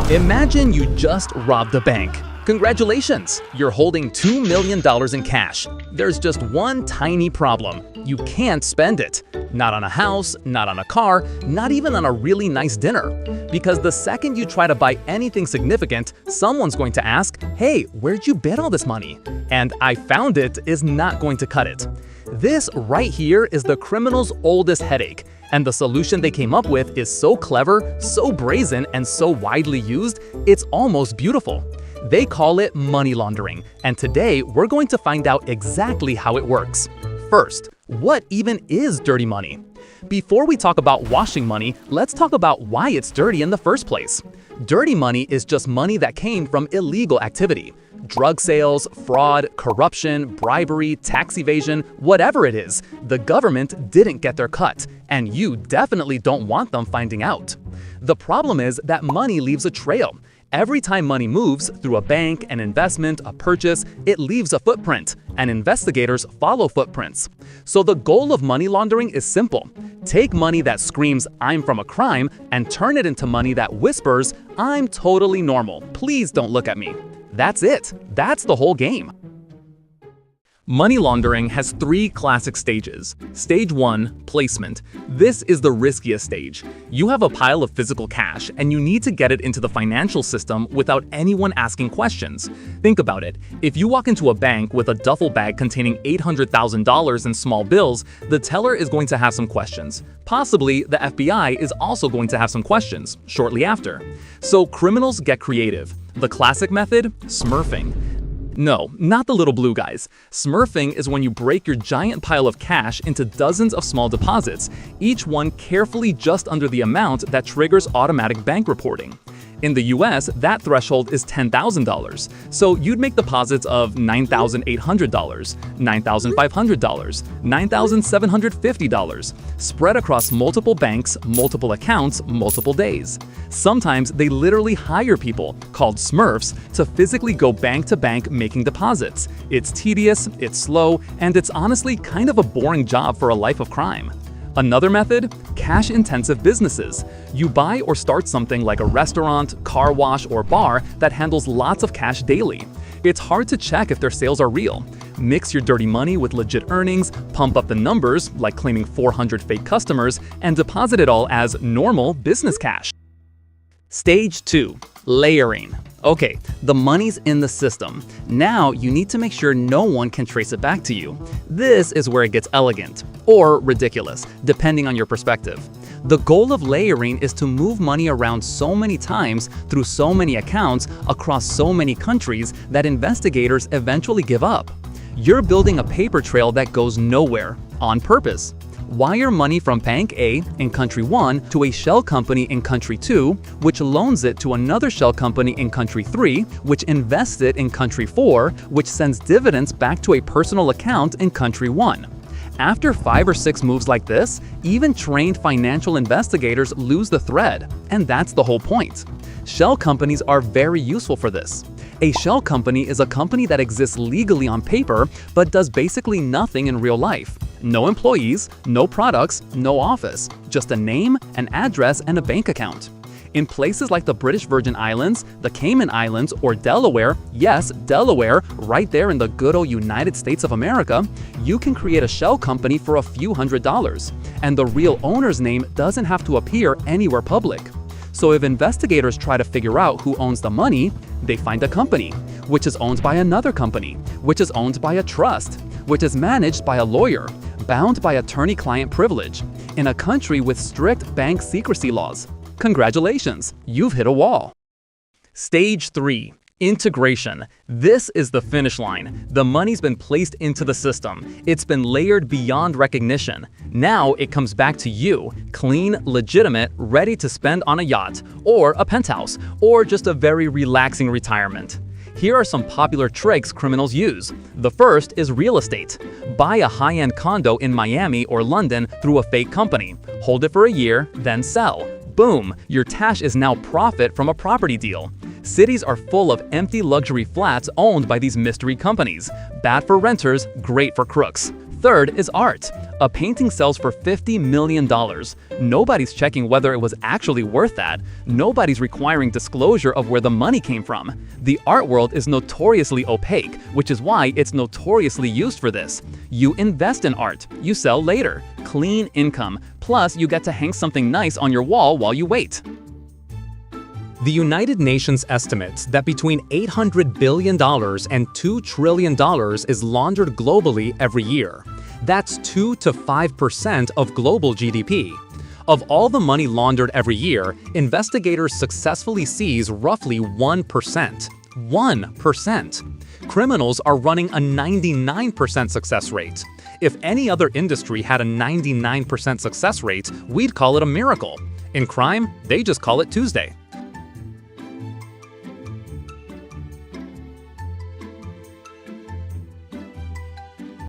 Imagine you just robbed a bank. Congratulations! You're holding $2 million in cash. There's just one tiny problem. You can't spend it. Not on a house, not on a car, not even on a really nice dinner. Because the second you try to buy anything significant, someone's going to ask, "Hey, where'd you bet all this money?" And "I found it" is not going to cut it. This right here is the criminal's oldest headache. And the solution they came up with is so clever, so brazen, and so widely used, it's almost beautiful. They call it money laundering, and today we're going to find out exactly how it works. First, what even is dirty money? Before we talk about washing money, let's talk about why it's dirty in the first place. Dirty money is just money that came from illegal activity. Drug sales, fraud, corruption, bribery, tax evasion, whatever it is, the government didn't get their cut, and you definitely don't want them finding out. The problem is that money leaves a trail. Every time money moves through a bank, an investment, a purchase, it leaves a footprint, and investigators follow footprints. So the goal of money laundering is simple. Take money that screams, "I'm from a crime," and turn it into money that whispers, "I'm totally normal. Please don't look at me." That's it. That's the whole game. Money laundering has three classic stages. Stage 1, placement. This is the riskiest stage. You have a pile of physical cash and you need to get it into the financial system without anyone asking questions. Think about it. If you walk into a bank with a duffel bag containing $800,000 in small bills, the teller is going to have some questions. Possibly the FBI is also going to have some questions shortly after. So criminals get creative. The classic method? Smurfing. No, not the little blue guys. Smurfing is when you break your giant pile of cash into dozens of small deposits, each one carefully just under the amount that triggers automatic bank reporting. In the US, that threshold is $10,000, so you'd make deposits of $9,800, $9,500, $9,750, spread across multiple banks, multiple accounts, multiple days. Sometimes they literally hire people, called Smurfs, to physically go bank to bank making deposits. It's tedious, it's slow, and it's honestly kind of a boring job for a life of crime. Another method? Cash-intensive businesses. You buy or start something like a restaurant, car wash, or bar that handles lots of cash daily. It's hard to check if their sales are real. Mix your dirty money with legit earnings, pump up the numbers, like claiming 400 fake customers, and deposit it all as normal business cash. Stage 2. Layering. Okay, the money's in the system. Now you need to make sure no one can trace it back to you. This is where it gets elegant, or ridiculous, depending on your perspective. The goal of layering is to move money around so many times through so many accounts across so many countries that investigators eventually give up. You're building a paper trail that goes nowhere, on purpose. Wire money from Bank A in Country 1 to a shell company in Country 2, which loans it to another shell company in Country 3, which invests it in Country 4, which sends dividends back to a personal account in Country 1. After 5 or 6 moves like this, even trained financial investigators lose the thread, and that's the whole point. Shell companies are very useful for this. A shell company is a company that exists legally on paper but does basically nothing in real life. No employees, no products, no office, just a name, an address, and a bank account. In places like the British Virgin Islands, the Cayman Islands, or Delaware, yes, Delaware, right there in the good old United States of America, you can create a shell company for a few $100s, and the real owner's name doesn't have to appear anywhere public. So if investigators try to figure out who owns the money, they find a company, which is owned by another company, which is owned by a trust, which is managed by a lawyer, bound by attorney-client privilege, in a country with strict bank secrecy laws. Congratulations, you've hit a wall. Stage 3. Integration. This is the finish line. The money's been placed into the system. It's been layered beyond recognition. Now it comes back to you, clean, legitimate, ready to spend on a yacht, or a penthouse, or just a very relaxing retirement. Here are some popular tricks criminals use. The first is real estate. Buy a high-end condo in Miami or London through a fake company. Hold it for a year, then sell. Boom, your tash is now profit from a property deal. Cities are full of empty luxury flats owned by these mystery companies. Bad for renters, great for crooks. Third is art. A painting sells for $50 million. Nobody's checking whether it was actually worth that. Nobody's requiring disclosure of where the money came from. The art world is notoriously opaque, which is why it's notoriously used for this. You invest in art, you sell later. Clean income. Plus, you get to hang something nice on your wall while you wait. The United Nations estimates that between $800 billion and $2 trillion is laundered globally every year. That's 2 to 5% of global GDP. Of all the money laundered every year, investigators successfully seize roughly 1%. 1%! Criminals are running a 99% success rate. If any other industry had a 99% success rate, we'd call it a miracle. In crime, they just call it Tuesday.